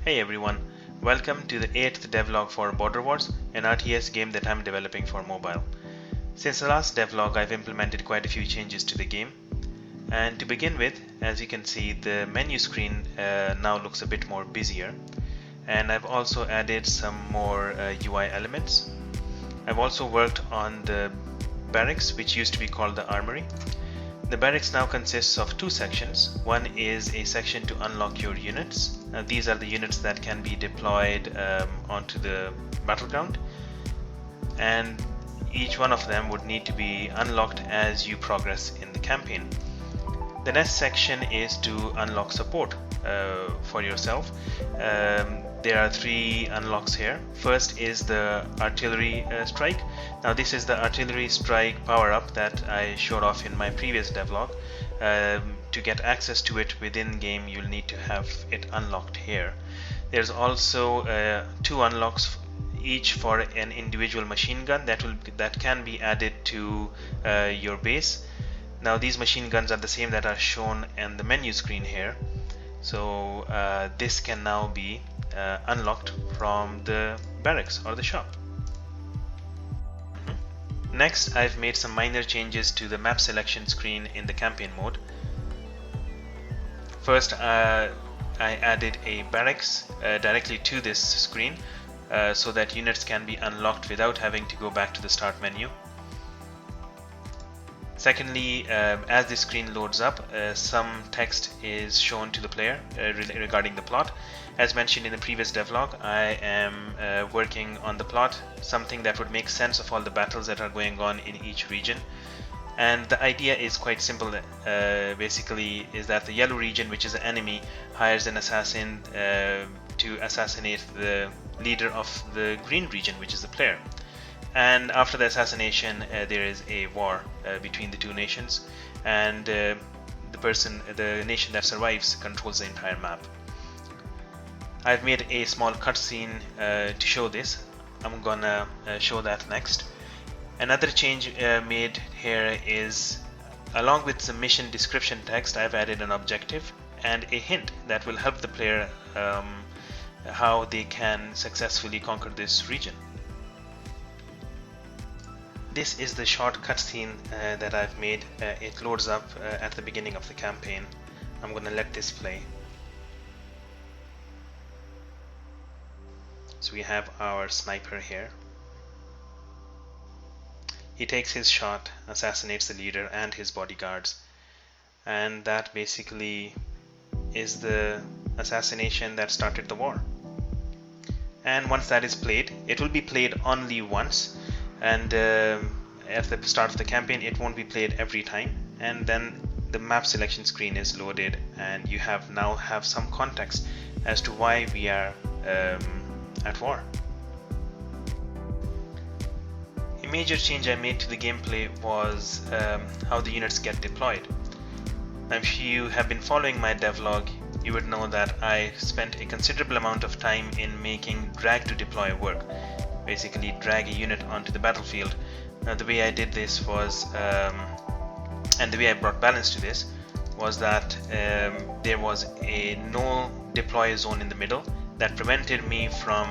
Hey everyone, welcome to the 8th devlog for Border Wars, an RTS game that I'm developing for mobile. Since the last devlog, I've implemented quite a few changes to the game. And to begin with, as you can see, the menu screen now looks a bit more busier. And I've also added some more UI elements. I've also worked on the Barracks, which used to be called the Armory. The barracks now consists of two sections. One is a section to unlock your units. These are the units that can be deployed onto the battleground, and each one of them would need to be unlocked as you progress in the campaign. The next section is to unlock support for yourself. There are three unlocks here. First is the artillery strike. Now this is the artillery strike power-up that I showed off in my previous devlog. To get access to it within game, you'll need to have it unlocked here. There's also two unlocks, each for an individual machine gun that can be added to your base. Now these machine guns are the same that are shown in the menu screen here. So this can now be unlocked from the barracks or the shop. Next, I've made some minor changes to the map selection screen in the campaign mode. First, I added a barracks directly to this screen so that units can be unlocked without having to go back to the start menu. Secondly, as the screen loads up, some text is shown to the player regarding the plot. As mentioned in the previous devlog, I am working on the plot, something that would make sense of all the battles that are going on in each region. And the idea is quite simple, basically, is that the yellow region, which is an enemy, hires an assassin to assassinate the leader of the green region, which is the player. And after the assassination, there is a war between the two nations, and the nation that survives controls the entire map. I've made a small cutscene to show this. I'm gonna show that next. Another change made here is, along with the mission description text, I've added an objective and a hint that will help the player how they can successfully conquer this region. This is the short cutscene that I've made. It loads up at the beginning of the campaign. I'm gonna let this play. So we have our sniper here. He takes his shot, assassinates the leader and his bodyguards, and that basically is the assassination that started the war. And once that is played, it will be played only once, and at the start of the campaign it won't be played every time, and then the map selection screen is loaded and you now have some context as to why we are at war. A major change I made to the gameplay was how the units get deployed. Now, if you have been following my devlog, you would know that I spent a considerable amount of time in making drag to deploy work. Basically drag a unit onto the battlefield. Now the way I did this was, and the way I brought balance to this, was that there was a no deploy zone in the middle that prevented me from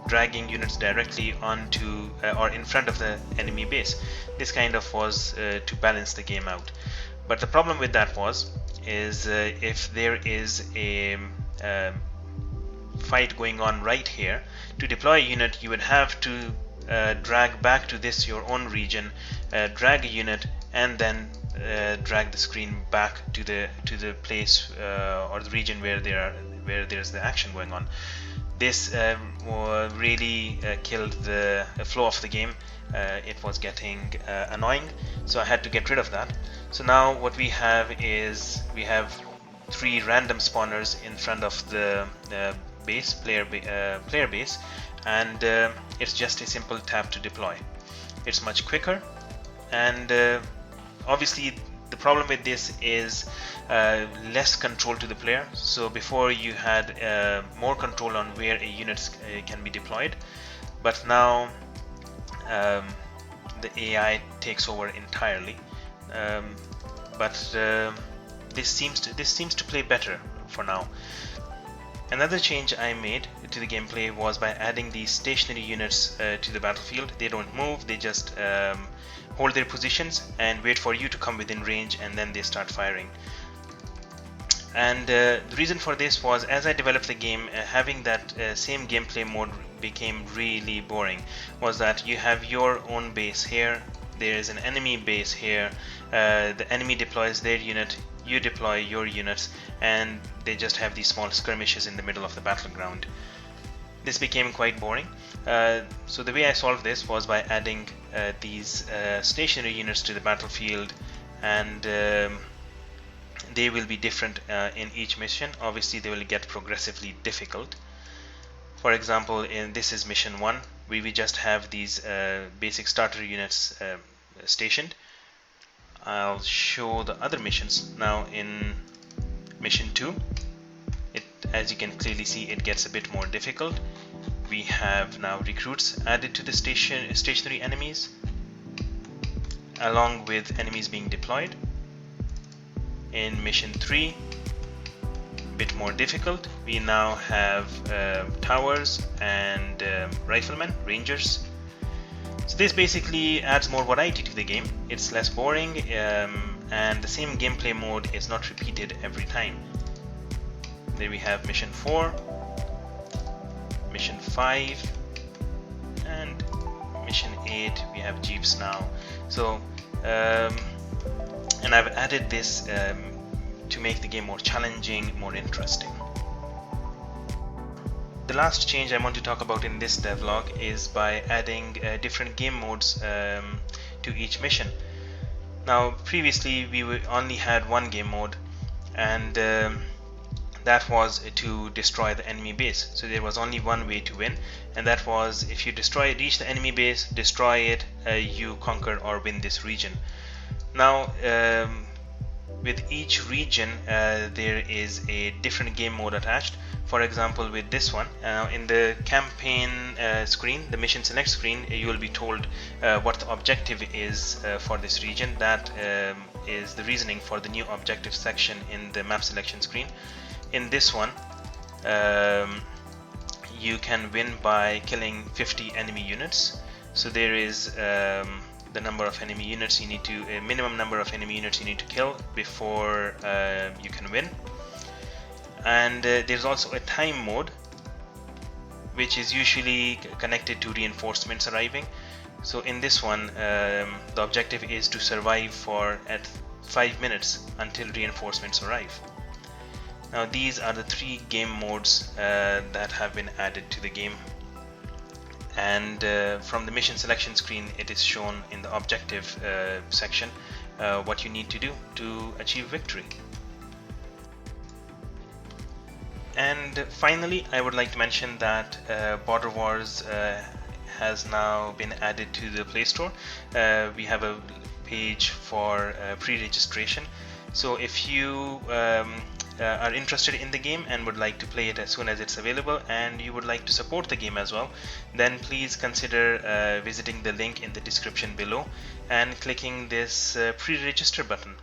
dragging units directly onto or in front of the enemy base. This kind of was to balance the game out. But the problem with that is if there is a fight going on right here, to deploy a unit you would have to drag back to this your own region, drag a unit, and then drag the screen back to the place or the region where there's the action going on. This really killed the flow of the game. It was getting annoying, so I had to get rid of that. So now what we have is we have three random spawners in front of the player base, and it's just a simple tap to deploy. It's much quicker, and obviously the problem with this is less control to the player. So before you had more control on where a unit can be deployed, but now the AI takes over entirely. But this seems to play better for now. Another change I made to the gameplay was by adding these stationary units to the battlefield. They don't move, they just hold their positions and wait for you to come within range, and then they start firing. And the reason for this was, as I developed the game, having that same gameplay mode became really boring. Was that you have your own base here, there is an enemy base here, the enemy deploys their unit, you deploy your units, and they just have these small skirmishes in the middle of the battleground. This became quite boring. So the way I solved this was by adding these stationary units to the battlefield, and they will be different in each mission. Obviously they will get progressively difficult. For example, this is mission 1, where we just have these basic starter units stationed. I'll show the other missions now. In mission 2, as you can clearly see, it gets a bit more difficult. We have now recruits added to the stationary enemies, along with enemies being deployed. In mission 3, a bit more difficult, we now have towers and riflemen, rangers. So this basically adds more variety to the game. It's less boring, and the same gameplay mode is not repeated every time. There we have mission 4, mission 5, and mission 8. We have jeeps now. So and I've added this to make the game more challenging, more interesting. The last change I want to talk about in this devlog is by adding different game modes to each mission. Now previously we only had one game mode, and that was to destroy the enemy base. So there was only one way to win, and that was if you reach the enemy base, destroy it, you conquer or win this region. Now with each region there is a different game mode attached. For example, with this one, in the campaign screen, the mission select screen, you will be told what the objective is for this region. That is the reasoning for the new objective section in the map selection screen. In this one, you can win by killing 50 enemy units. So there is the number of enemy units you need to, a minimum number of enemy units you need to kill before you can win. And there's also a time mode, which is usually connected to reinforcements arriving. So in this one, the objective is to survive for 5 minutes until reinforcements arrive. Now these are the 3 game modes that have been added to the game, and from the mission selection screen it is shown in the objective section what you need to do to achieve victory. And finally, I would like to mention that Border Wars has now been added to the Play Store. We have a page for pre-registration. So if you are interested in the game and would like to play it as soon as it's available, and you would like to support the game as well, then please consider visiting the link in the description below and clicking this pre-register button.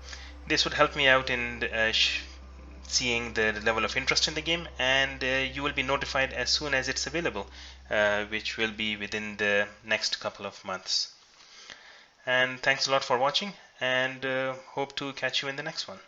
This would help me out in seeing the level of interest in the game, and you will be notified as soon as it's available, which will be within the next couple of months. And thanks a lot for watching, and hope to catch you in the next one.